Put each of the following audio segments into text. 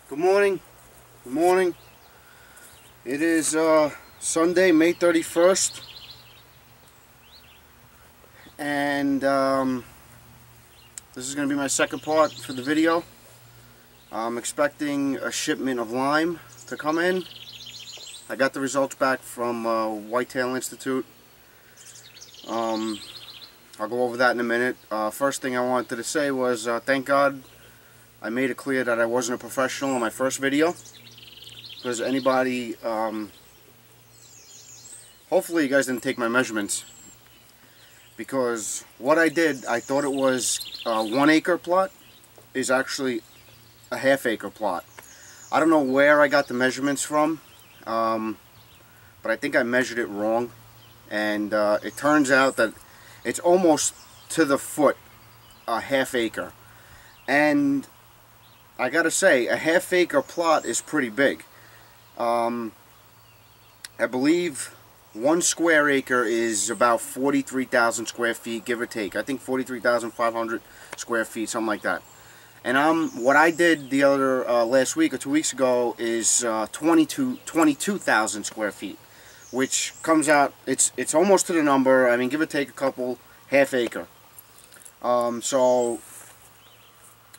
Good morning. Good morning. It is Sunday, May 31st. And this is going to be my second part for the video. I'm expecting a shipment of lime to come in. I got the results back from Whitetail Institute. I'll go over that in a minute. First thing I wanted to say was thank God I made it clear that I wasn't a professional in my first video, because anybody, hopefully you guys didn't take my measurements, because what I did, I thought it was a 1 acre plot, is actually a half acre plot. I don't know where I got the measurements from, but I think I measured it wrong, and it turns out that it's almost to the foot a half acre. And I gotta say, a half acre plot is pretty big. I believe 1 square acre is about 43,000 square feet, give or take. I think 43,500 square feet, something like that. And what I did the other last week or 2 weeks ago is 22,000 square feet, which comes out, it's almost to the number. I mean, give or take a couple, half acre. So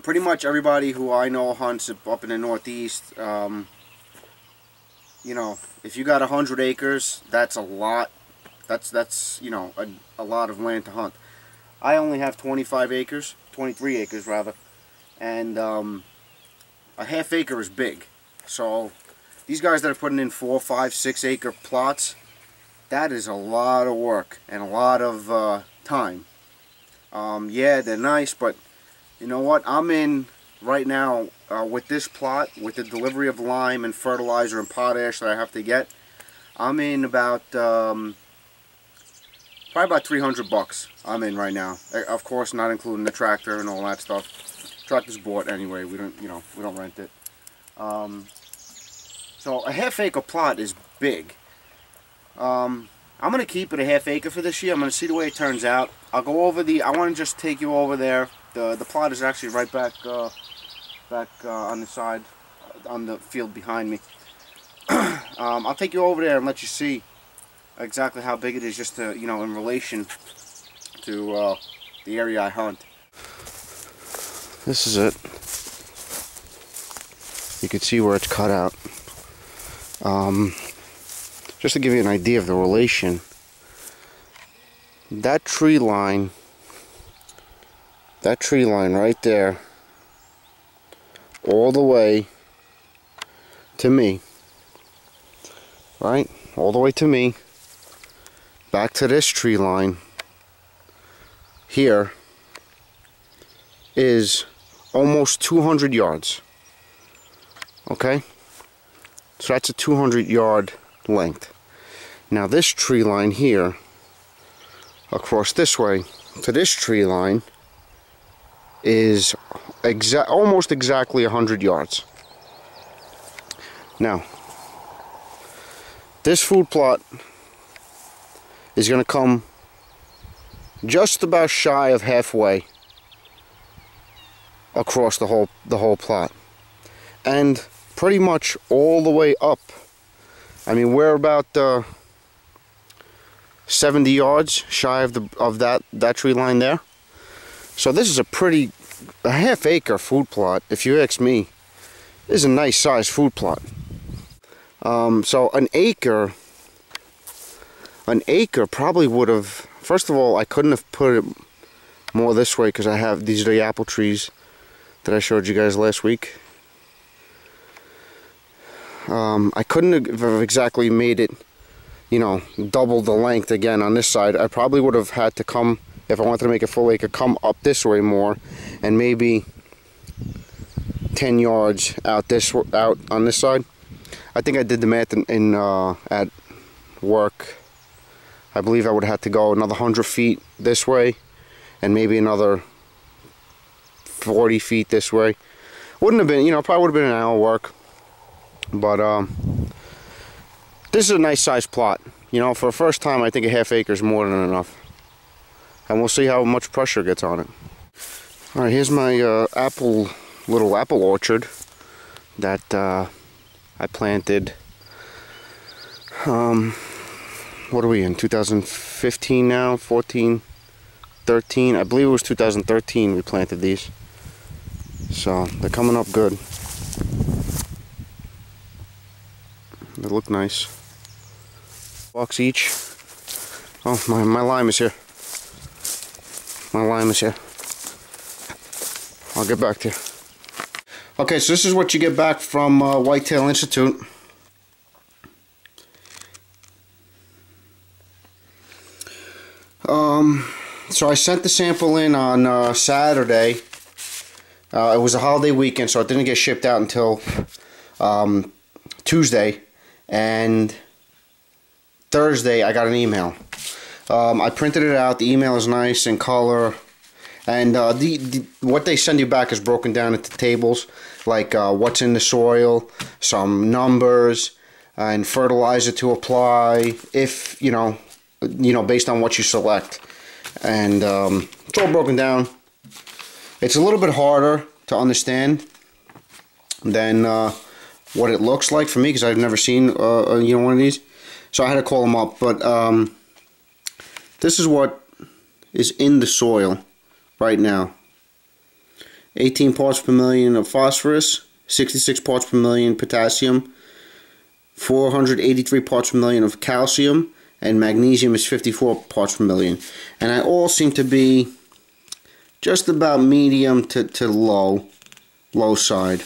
pretty much everybody who I know hunts up in the Northeast, you know, if you got 100 acres, that's a lot. That's you know, a lot of land to hunt. I only have 25 acres, 23 acres rather, and a half acre is big. So these guys that are putting in 4, 5, 6 acre plots, that is a lot of work and a lot of time. Yeah, they're nice, but you know what? I'm in right now with this plot, with the delivery of lime and fertilizer and potash that I have to get. I'm in about probably about 300 bucks. I'm in right now. Of course, not including the tractor and all that stuff. Tractor's bought anyway. We don't, you know, we don't rent it. So a half acre plot is big. I'm gonna keep it a half acre for this year. I'm gonna see the way it turns out. I'll go over I want to just take you over there. The plot is actually right back on the side, on the field behind me. I'll take you over there and let you see exactly how big it is, just to, you know, in relation to the area I hunt. This is it. You can see where it's cut out. Just to give you an idea of the relation, that tree line right there, all the way to me, right? All the way to me, back to this tree line here is almost 200 yards. Okay? So that's a 200-yard length. Now this tree line here, across this way to this tree line, is almost exactly 100 yards. Now, this food plot is going to come just about shy of halfway across the whole plot, and pretty much all the way up. I mean, we're about 70 yards shy of that tree line there. So this is a half acre food plot, if you ask me. This is a nice sized food plot. So an acre probably would have, first of all, I couldn't have put it more this way, because these are the apple trees that I showed you guys last week. I couldn't have exactly made it, you know, double the length again on this side. I probably would have had to come, if I wanted to make a full acre, come up this way more, and maybe 10 yards out on this side. I think I did the math at work. I believe I would have had to go another 100 feet this way, and maybe another 40 feet this way. Wouldn't have been, you know, probably would have been an hour work. But this is a nice sized plot. You know, for a first time, I think a half acre is more than enough. And we'll see how much pressure gets on it. Alright, here's my little apple orchard that I planted. What are we in? 2015 now? 14, 13? I believe it was 2013 we planted these. So they're coming up good. They look nice. $1 each. Oh, my lime is here. My lime is here. I'll get back to you. Okay, so this is what you get back from Whitetail Institute. So I sent the sample in on Saturday. It was a holiday weekend, so it didn't get shipped out until Tuesday. And Thursday I got an email. I printed it out. The email is nice in color, and what they send you back is broken down into tables, like what's in the soil, some numbers, and fertilizer to apply, if you know, based on what you select, and it's all broken down. It's a little bit harder to understand than what it looks like for me, because I've never seen one of these. So I had to call them up, but this is what is in the soil right now. 18 parts per million of phosphorus, 66 parts per million potassium, 483 parts per million of calcium, and magnesium is 54 parts per million. And I all seem to be just about medium to low side.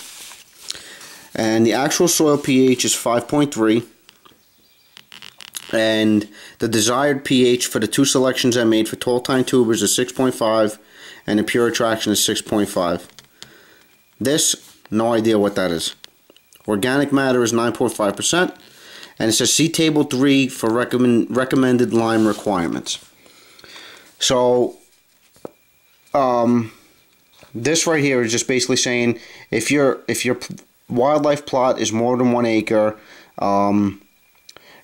And the actual soil pH is 5.3. And the desired pH for the two selections I made for tall tine tubers is 6.5, and the pure attraction is 6.5. This, no idea what that is. Organic matter is 9.5%, and it says see table 3 for recommended lime requirements. So this right here is just basically saying if your wildlife plot is more than 1 acre,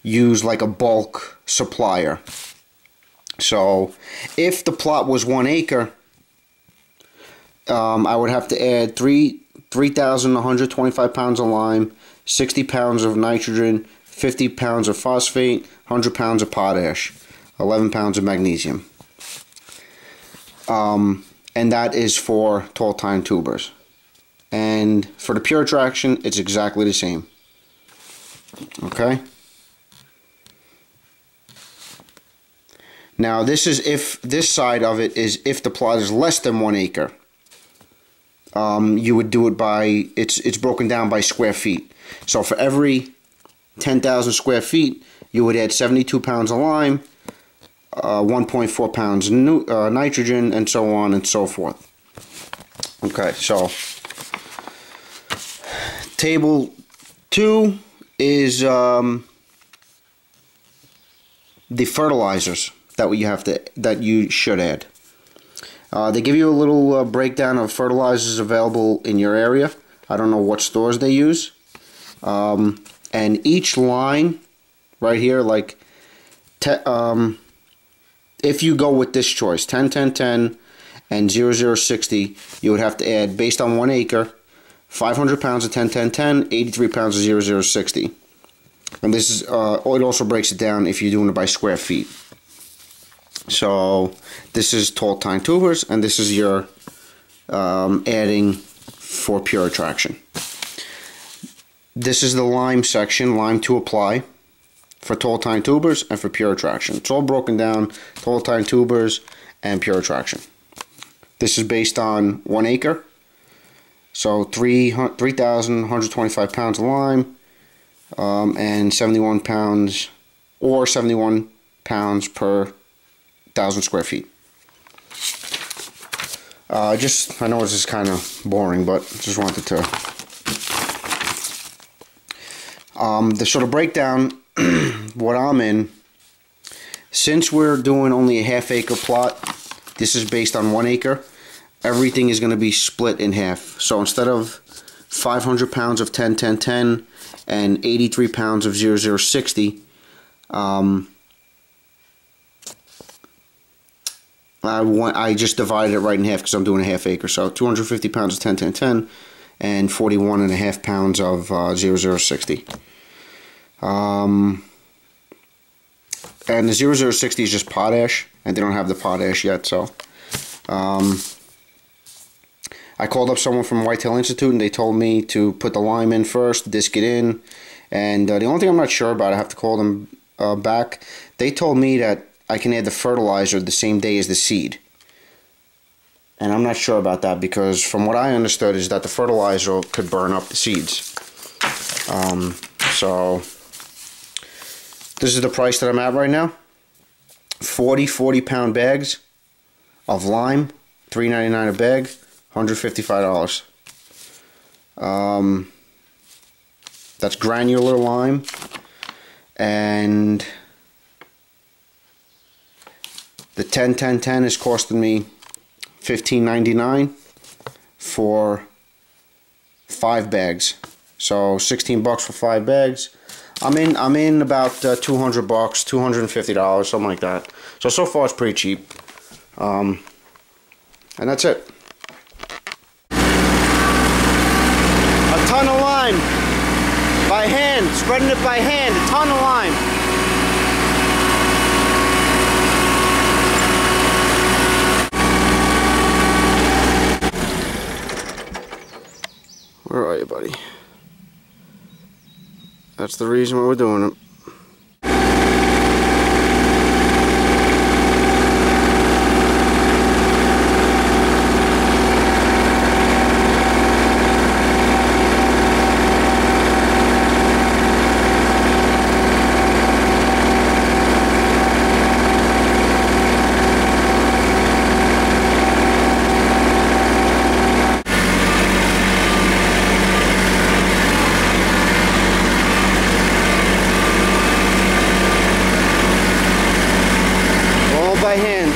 use like a bulk supplier. So if the plot was 1 acre, I would have to add 3,125 pounds of lime, 60 pounds of nitrogen, 50 pounds of phosphate, 100 pounds of potash, 11 pounds of magnesium. And that is for tall tine tubers. And for the pure attraction, it's exactly the same. Okay? Now this is if this side of it is if the plot is less than 1 acre. You would do it by it's broken down by square feet. So for every 10,000 square feet, you would add 72 pounds of lime, 1.4 pounds of nitrogen, and so on and so forth. Okay, so table 2 is the fertilizers that you should add. They give you a little breakdown of fertilizers available in your area. I don't know what stores they use. And each line right here, like if you go with this choice, 10, 10, 10, and 0, 0, 60, you would have to add, based on 1 acre, 500 pounds of 10, 10, 10, 83 pounds of 0, 0, 60. And this is, it also breaks it down if you're doing it by square feet. So this is tall tine tubers, and this is your adding for pure attraction. This is the lime section, lime to apply for tall tine tubers and for pure attraction. It's all broken down, tall tine tubers and pure attraction. This is based on 1 acre, so 3,125 pounds of lime, and 71 pounds or 71 pounds per 1,000 square feet. I know this is kind of boring, but just wanted to the sort of breakdown what I'm in. Since we're doing only a half-acre plot, this is based on 1 acre. Everything is going to be split in half. So instead of 500 pounds of 10, 10, 10 and 83 pounds of 0, 0, 60, I just divided it right in half because I'm doing a half acre. So 250 pounds of 10, 10, 10 and 41.5 pounds of 0060. And the 0060 is just potash, and they don't have the potash yet, so I called up someone from Whitetail Institute, and they told me to put the lime in first, disc it in, and the only thing I'm not sure about, I have to call them back. They told me that I can add the fertilizer the same day as the seed, and I'm not sure about that, because from what I understood is that the fertilizer could burn up the seeds. So this is the price that I'm at right now. 40-pound bags of lime, $3.99 a bag, $155. That's granular lime, and the 10-10-10 is costing me $15.99 for 5 bags. So 16 bucks for 5 bags. I'm in about $200, $250, something like that. So far it's pretty cheap. And that's it. A ton of lime by hand, spreading it by hand, a ton of lime. Where are you, buddy? That's the reason why we're doing it. By hand.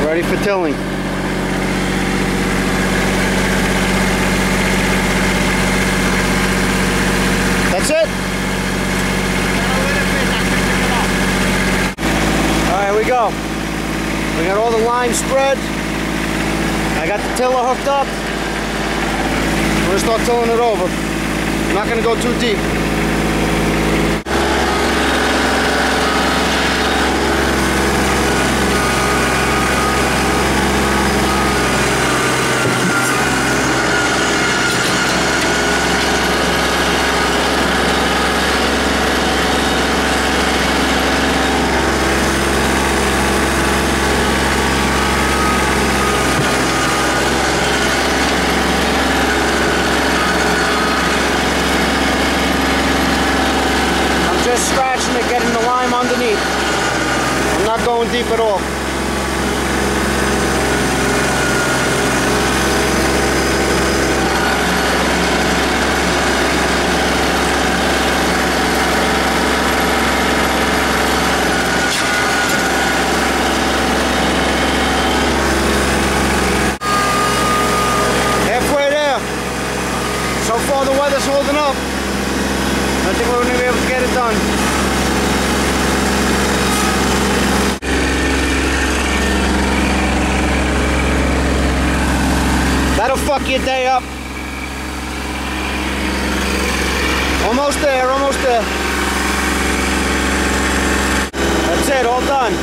Ready for tilling. That's it. Alright, here we go. We got all the lime spread. I got the tiller hooked up. We're going to start tilling it over. I'm not going to go too deep. Scratching it, getting the lime underneath. I'm not going deep at all. Halfway there. So far the weather's holding up. I think we're going to be able to get it done. That'll fuck your day up. Almost there, almost there. That's it, all done.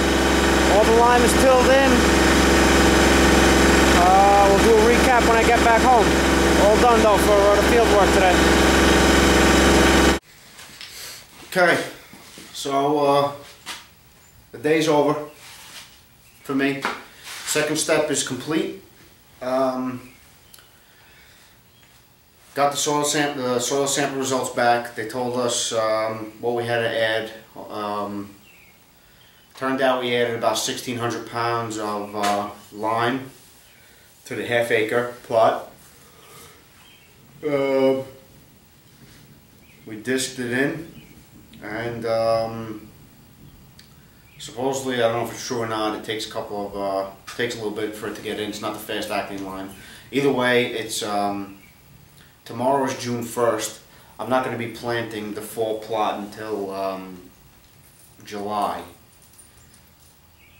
All the lime is tilled in. We'll do a recap when I get back home. All done though for the field work today. Okay, so the day's over for me. Second step is complete. Got the soil sample results back. They told us what we had to add. Turned out we added about 1,600 pounds of lime to the half-acre plot. we disked it in, and supposedly, I don't know if it's true or not, it takes a little bit for it to get in. It's not the fast acting line. Either way, it's tomorrow is June 1st. I'm not going to be planting the fall plot until July.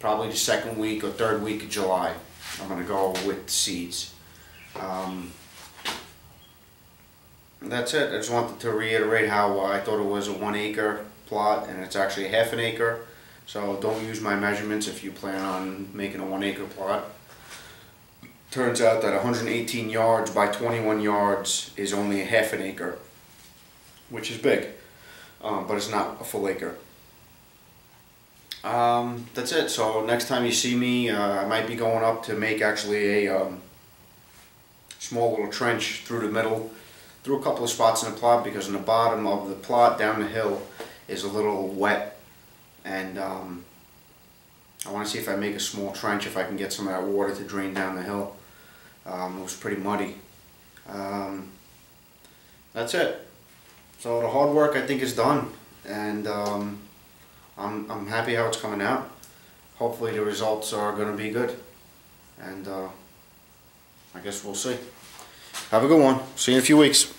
Probably the second week or third week of July. I'm going to go with seeds. That's it. I just wanted to reiterate how I thought it was a 1 acre plot, and it's actually ½ an acre. So don't use my measurements if you plan on making a 1 acre plot. Turns out that 118 yards by 21 yards is only a ½ an acre, which is big, but it's not a full acre. That's it. So next time you see me, I might be going up to make actually a small little trench through the middle, through a couple of spots in the plot, because in the bottom of the plot down the hill is a little wet, and I want to see if I make a small trench, if I can get some of that water to drain down the hill. It was pretty muddy. That's it. So the hard work, I think, is done, and I'm happy how it's coming out. Hopefully the results are going to be good, and I guess we'll see. Have a good one. See you in a few weeks.